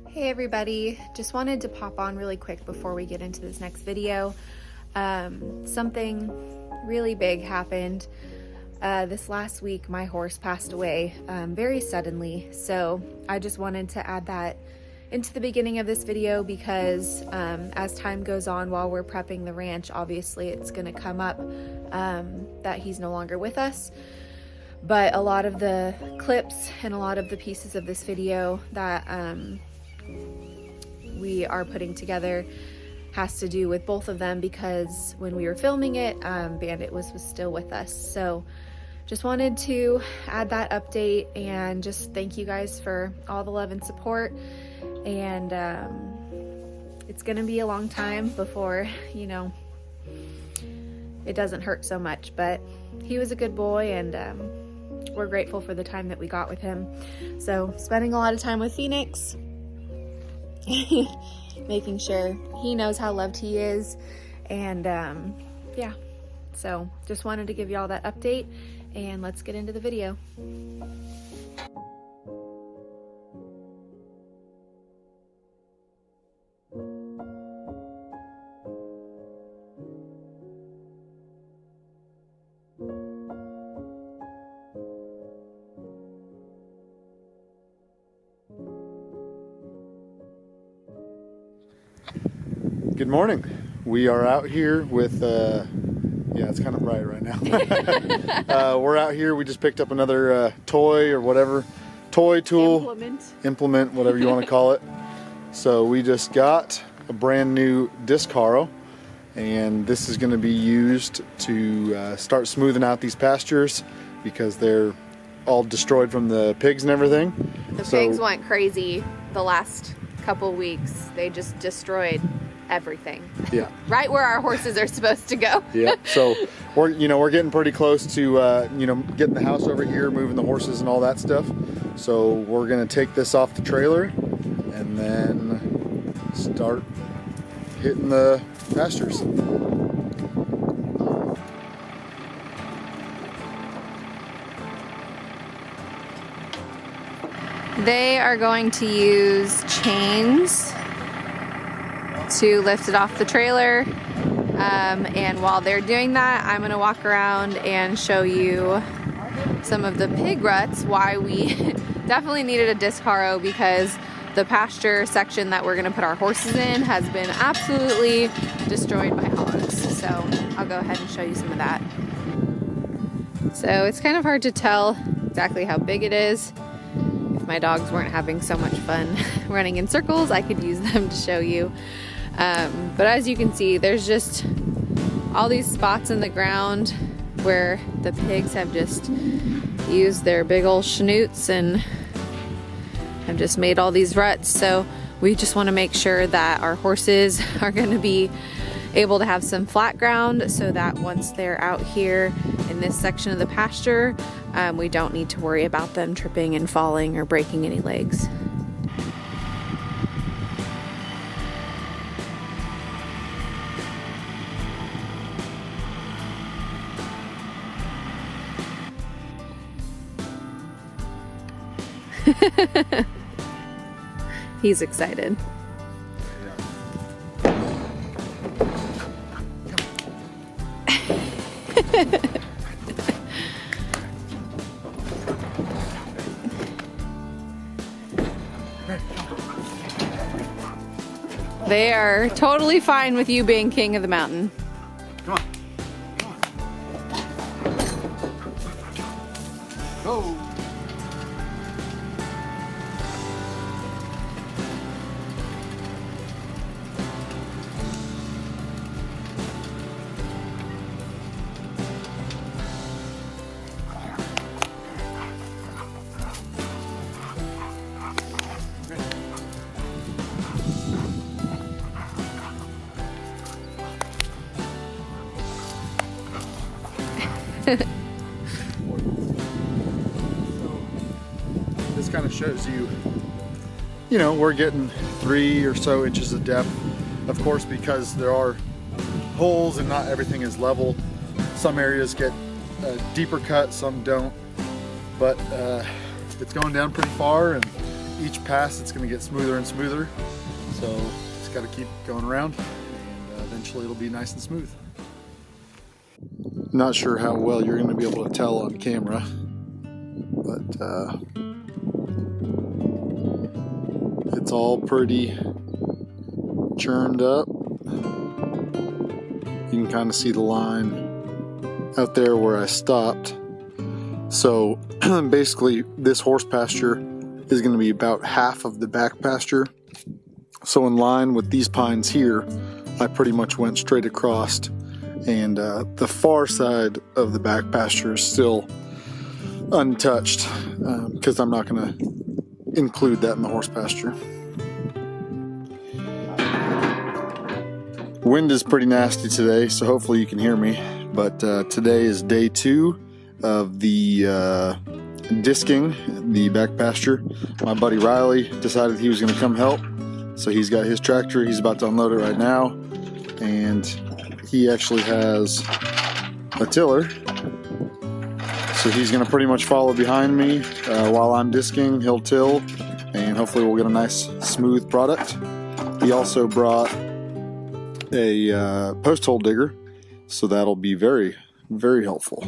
Hey everybody, just wanted to pop on really quick before we get into this next video. Something really big happened. This last week my horse passed away very suddenly, so I just wanted to add that into the beginning of this video because as time goes on while we're prepping the ranch, obviously it's going to come up that he's no longer with us. But a lot of the clips and a lot of the pieces of this video that we are putting together has to do with both of them because when we were filming it, Bandit was still with us. So just wanted to add that update and just thank you guys for all the love and support. And it's gonna be a long time before, you know, it doesn't hurt so much, but he was a good boy, and we're grateful for the time that we got with him. So spending a lot of time with Phoenix, making sure he knows how loved he is, and yeah, so just wanted to give you all that update, and let's get into the video. Good morning. We are out here with, yeah, it's kind of bright right now. We're out here. We just picked up another toy or whatever, toy tool, implement, whatever you want to call it. So we just got a brand new disc harrow, and this is going to be used to start smoothing out these pastures because they're all destroyed from the pigs and everything. The pigs went crazy the last couple weeks. They just destroyed everything. Yeah. Right where our horses are supposed to go. Yeah. So we're getting pretty close to getting the house over here, moving the horses and all that stuff. So we're gonna take this off the trailer and then start hitting the pastures. They are going to use chains to lift it off the trailer, and while they're doing that, I'm going to walk around and show you some of the pig ruts, why we definitely needed a disc harrow, because the pasture section that we're going to put our horses in has been absolutely destroyed by hogs. So I'll go ahead and show you some of that. So it's kind of hard to tell exactly how big it is. If my dogs weren't having so much fun running in circles, I could use them to show you. But as you can see, there's just all these spots in the ground where the pigs have just used their big old schnoots and have just made all these ruts. So we just want to make sure that our horses are going to be able to have some flat ground so that once they're out here in this section of the pasture, we don't need to worry about them tripping and falling or breaking any legs. He's excited. They are totally fine with you being king of the mountain. Come on. Come on. Go. This kind of shows you, we're getting 3 or so inches of depth. Of course, because there are holes and not everything is level. Some areas get a deeper cut, some don't. But it's going down pretty far, and each pass it's going to get smoother and smoother. So just got to keep going around, and eventually it'll be nice and smooth. Not sure how well you're going to be able to tell on camera, but it's all pretty churned up. You can kind of see the line out there where I stopped. So basically this horse pasture is going to be about half of the back pasture. So in line with these pines here, I pretty much went straight across, and the far side of the back pasture is still untouched because I'm not going to include that in the horse pasture. Wind is pretty nasty today, so hopefully you can hear me, but today is day 2 of the disking the back pasture. My buddy Riley decided he was going to come help, so he's got his tractor. He's about to unload it right now, and he actually has a tiller, so he's going to pretty much follow behind me while I'm disking. He'll till, and hopefully we'll get a nice smooth product. He also brought a post hole digger, so that'll be very, very helpful.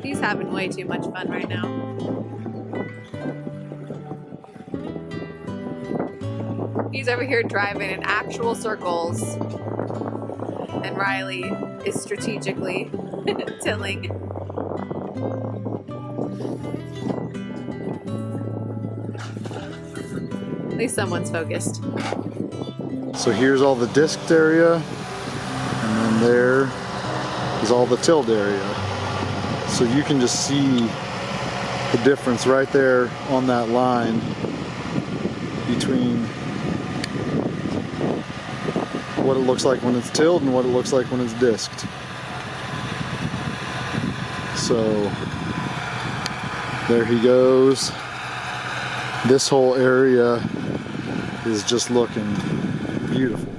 He's having way too much fun right now. He's over here driving in actual circles, and Riley is strategically tilling. At least someone's focused. So here's all the disked area, and then there is all the tilled area. So you can just see the difference right there on that line between what it looks like when it's tilled and what it looks like when it's disked. So there he goes. This whole area is just looking beautiful.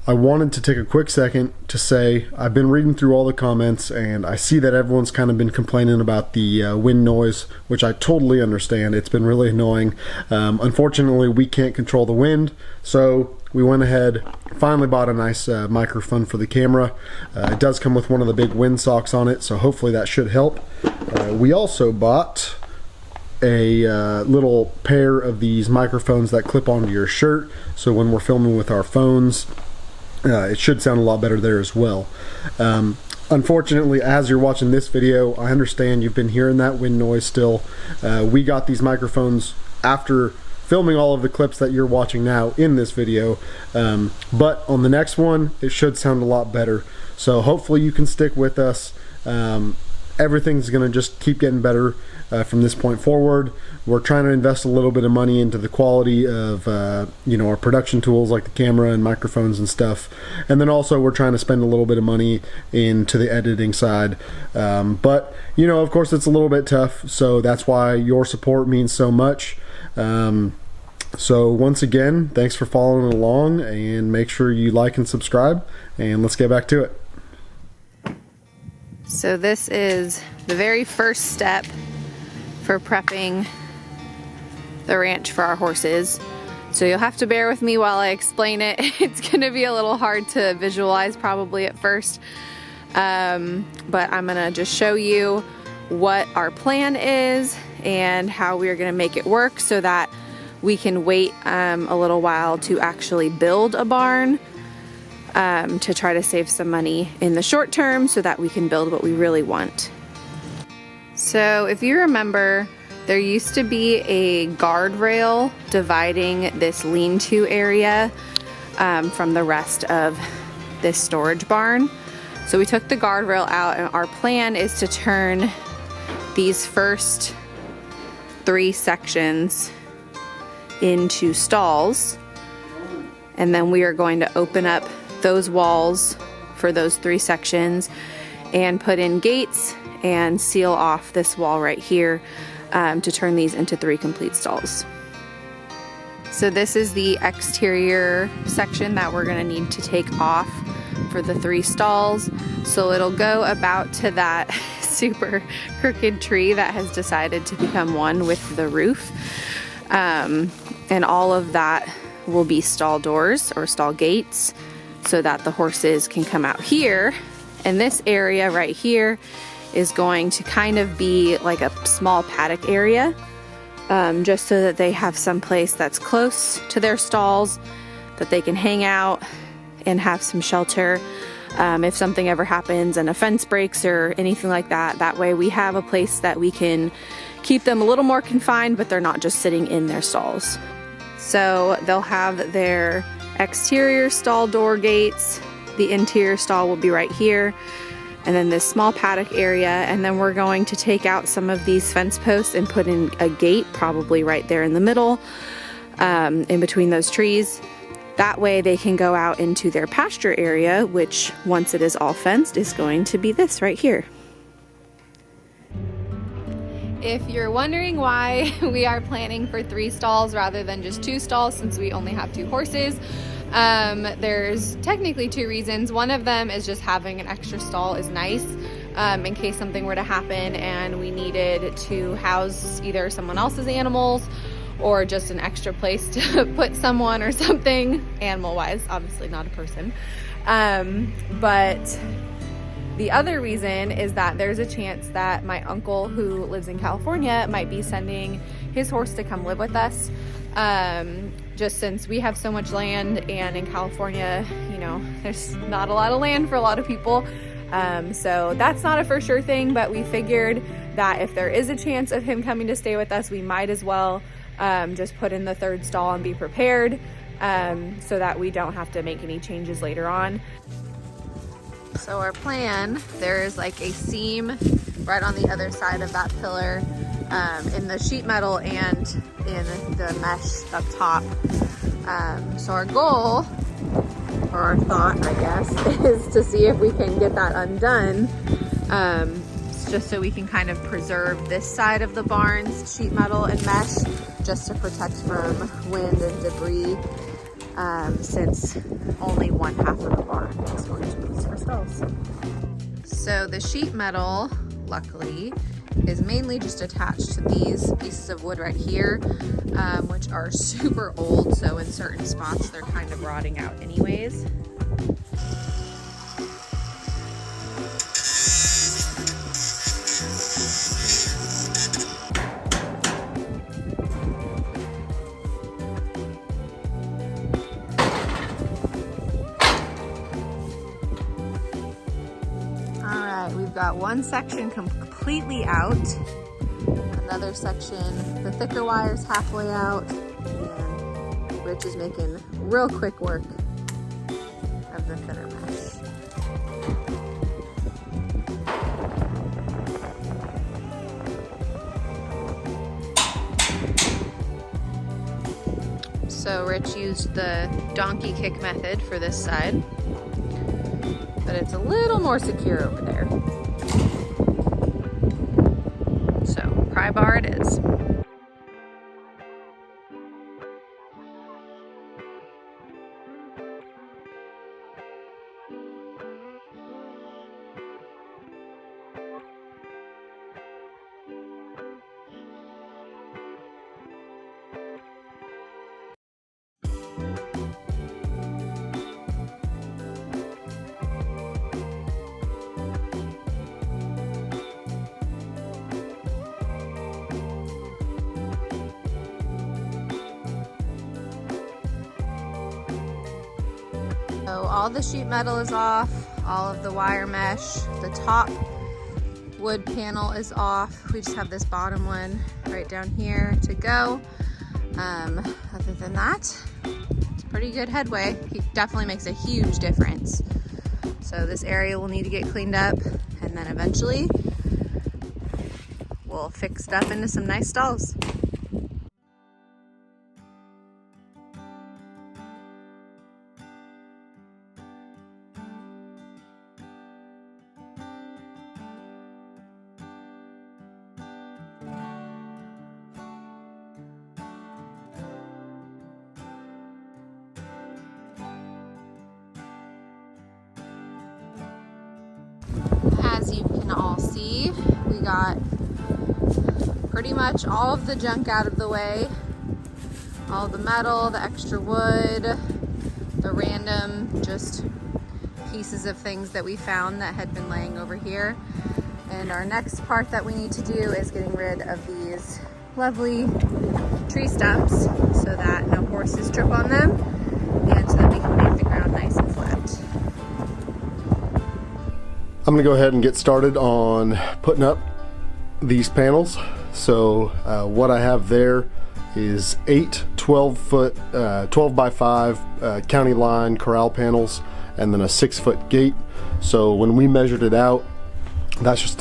I wanted to take a quick second to say I've been reading through all the comments, and I see that everyone's kind of been complaining about the wind noise, which I totally understand. It's been really annoying. Unfortunately, we can't control the wind, so we went ahead, finally bought a nice microphone for the camera. It does come with one of the big wind socks on it, so hopefully that should help. We also bought a little pair of these microphones that clip onto your shirt, so when we're filming with our phones, it should sound a lot better there as well. Unfortunately, as you're watching this video, I understand you've been hearing that wind noise still. We got these microphones after filming all of the clips that you're watching now in this video, but on the next one it should sound a lot better, so hopefully you can stick with us. Everything's gonna just keep getting better from this point forward. We're trying to invest a little bit of money into the quality of our production tools like the camera and microphones and stuff, and then also we're trying to spend a little bit of money into the editing side, but of course it's a little bit tough, so that's why your support means so much. So once again, thanks for following along, and make sure you like and subscribe, and let's get back to it. So this is the very first step for prepping the ranch for our horses. So you'll have to bear with me while I explain it. It's gonna be a little hard to visualize probably at first, but I'm gonna just show you what our plan is and how we're gonna make it work so that we can wait a little while to actually build a barn, to try to save some money in the short term so that we can build what we really want. So if you remember, there used to be a guardrail dividing this lean-to area from the rest of this storage barn. So we took the guardrail out, and our plan is to turn these first 3 sections into stalls, and then we are going to open up those walls for those 3 sections and put in gates and seal off this wall right here to turn these into 3 complete stalls. So this is the exterior section that we're gonna need to take off for the 3 stalls. So it'll go about to that super crooked tree that has decided to become one with the roof. And all of that will be stall doors or stall gates so that the horses can come out here. And this area right here is going to kind of be like a small paddock area, just so that they have some place that's close to their stalls that they can hang out and have some shelter if something ever happens and a fence breaks or anything like that. That way we have a place that we can keep them a little more confined, but they're not just sitting in their stalls. So they'll have their exterior stall door gates. The interior stall will be right here, and then this small paddock area, and then we're going to take out some of these fence posts and put in a gate probably right there in the middle, in between those trees. That way they can go out into their pasture area, which once it is all fenced is going to be this right here. If you're wondering why we are planning for 3 stalls rather than just 2 stalls, since we only have 2 horses, there's technically 2 reasons. One of them is just having an extra stall is nice, in case something were to happen and we needed to house either someone else's animals or just an extra place to put someone or something, animal-wise, obviously not a person. But the other reason is that there's a chance that my uncle who lives in California might be sending his horse to come live with us. Just since we have so much land, and in California, you know, there's not a lot of land for a lot of people. So that's not a for sure thing, but we figured that if there is a chance of him coming to stay with us, we might as well just put in the 3rd stall and be prepared, so that we don't have to make any changes later on. So our plan, there is like a seam right on the other side of that pillar, in the sheet metal and in the mesh up top. So our goal, or our thought, I guess, is to see if we can get that undone, just so we can kind of preserve this side of the barn's sheet metal and mesh, just to protect from wind and debris, since only one half of the barn is going to be used for stalls. So the sheet metal, luckily, is mainly just attached to these pieces of wood right here, which are super old, so in certain spots they're kind of rotting out anyways. We've got one section completely out, another section, the thicker wire's halfway out, and Rich is making real quick work of the thinner mesh. So Rich used the donkey kick method for this side, but it's a little more secure over there. So, pry bar it is. So all the sheet metal is off, all of the wire mesh, the top wood panel is off. We just have this bottom one right down here to go. Other than that, it's pretty good headway. He definitely makes a huge difference. So this area will need to get cleaned up, and then eventually we'll fix it up into some nice stalls. As you can all see, we got pretty much all of the junk out of the way. All the metal, the extra wood, the random just pieces of things that we found that had been laying over here. And our next part that we need to do is getting rid of these lovely tree stumps so that no horses trip on them and so that we can make the ground nice and flat. I'm gonna go ahead and get started on putting up these panels. So what I have there is 8 12-foot 12 by 5 county line corral panels and then a 6-foot gate. So when we measured it out, that's just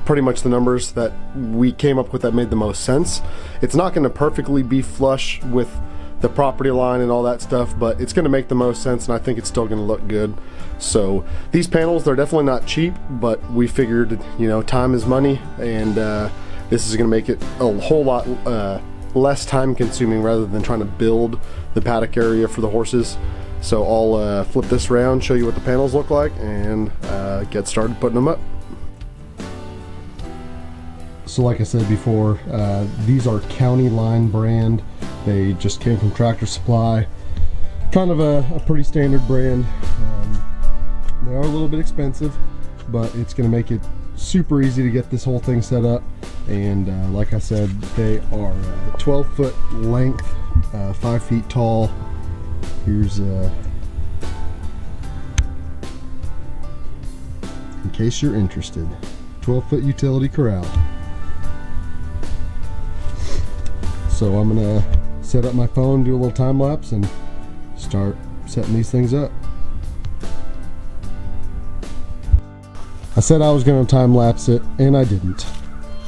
pretty much the numbers that we came up with that made the most sense. It's not going to perfectly be flush with the property line and all that stuff, but it's going to make the most sense, and I think it's still going to look good. So these panels, they're definitely not cheap, but we figured, you know, time is money, and this is going to make it a whole lot less time consuming rather than trying to build the paddock area for the horses. So I'll flip this around, show you what the panels look like, and get started putting them up. So like I said before, these are County Line brand. They just came from Tractor Supply. Kind of a pretty standard brand. They are a little bit expensive, but it's going to make it super easy to get this whole thing set up. And like I said, they are 12-foot length, 5 feet tall. Here's in case you're interested, 12-foot utility corral. So I'm gonna set up my phone, do a little time lapse, and start setting these things up. I said I was gonna time lapse it, and I didn't.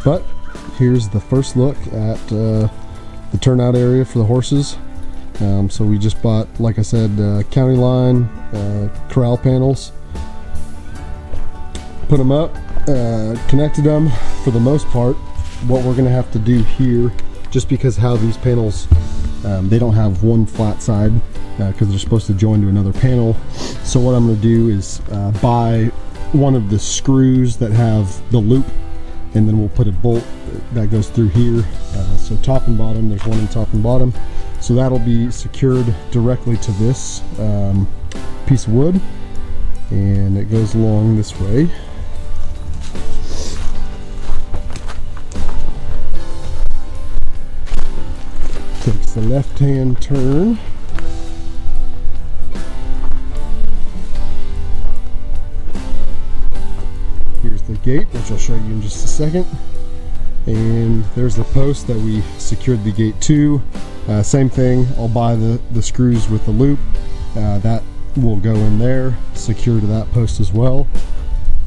But here's the first look at the turnout area for the horses. So we just bought, like I said, County Line corral panels. Put them up, connected them. For the most part, what we're gonna have to do here, just because how these panels, they don't have one flat side because they're supposed to join to another panel. So what I'm going to do is buy one of the screws that have the loop, and then we'll put a bolt that goes through here. So top and bottom, there's one in top and bottom. So that'll be secured directly to this piece of wood, and it goes along this way. Takes the left-hand turn. Here's the gate, which I'll show you in just a second. And there's the post that we secured the gate to. Same thing, I'll buy the screws with the loop. That will go in there, secure to that post as well.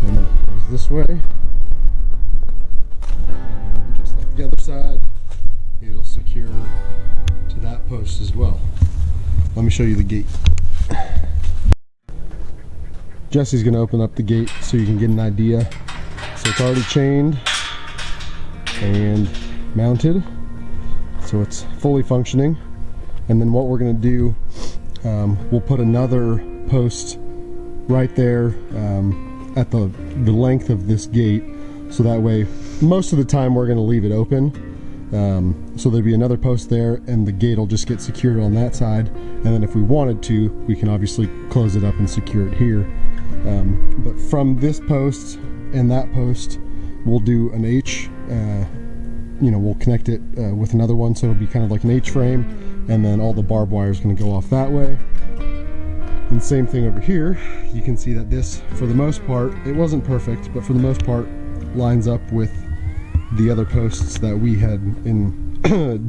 And then it goes this way. And just like the other side, it'll secure to that post as well. Let me show you the gate. Jesse's gonna open up the gate so you can get an idea. So it's already chained and mounted, so it's fully functioning. And then what we're gonna do, we'll put another post right there at the length of this gate, so that way most of the time we're gonna leave it open. So there'll be another post there, and the gate will just get secured on that side. And then if we wanted to, we can obviously close it up and secure it here. But from this post and that post, we'll do an H. We'll connect it with another one, so it'll be kind of like an H frame, and then all the barbed wire is going to go off that way. And same thing over here. You can see that this, for the most part, it wasn't perfect, but for the most part, lines up with the other posts that we had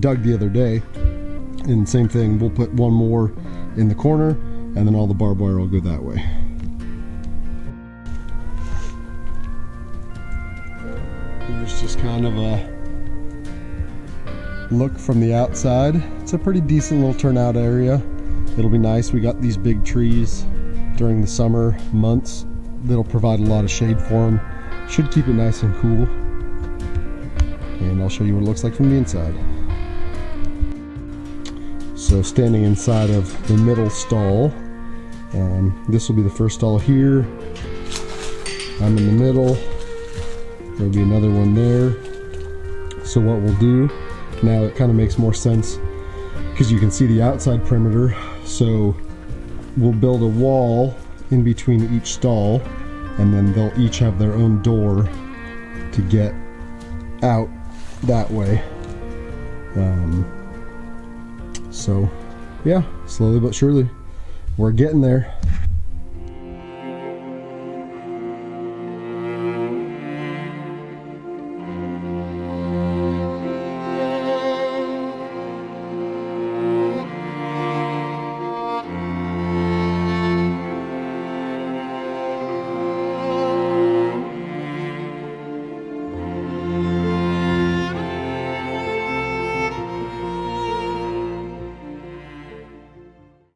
dug the other day. And same thing, we'll put one more in the corner, and then all the barbed wire will go that way. Here's just kind of a look from the outside. It's a pretty decent little turnout area. It'll be nice. We got these big trees during the summer months that'll provide a lot of shade for them. Should keep it nice and cool. And I'll show you what it looks like from the inside. So standing inside of the middle stall, this will be the first stall here. I'm in the middle. There'll be another one there. So what we'll do, now it kind of makes more sense because you can see the outside perimeter. So we'll build a wall in between each stall, and then they'll each have their own door to get out that way. So yeah, slowly but surely we're getting there.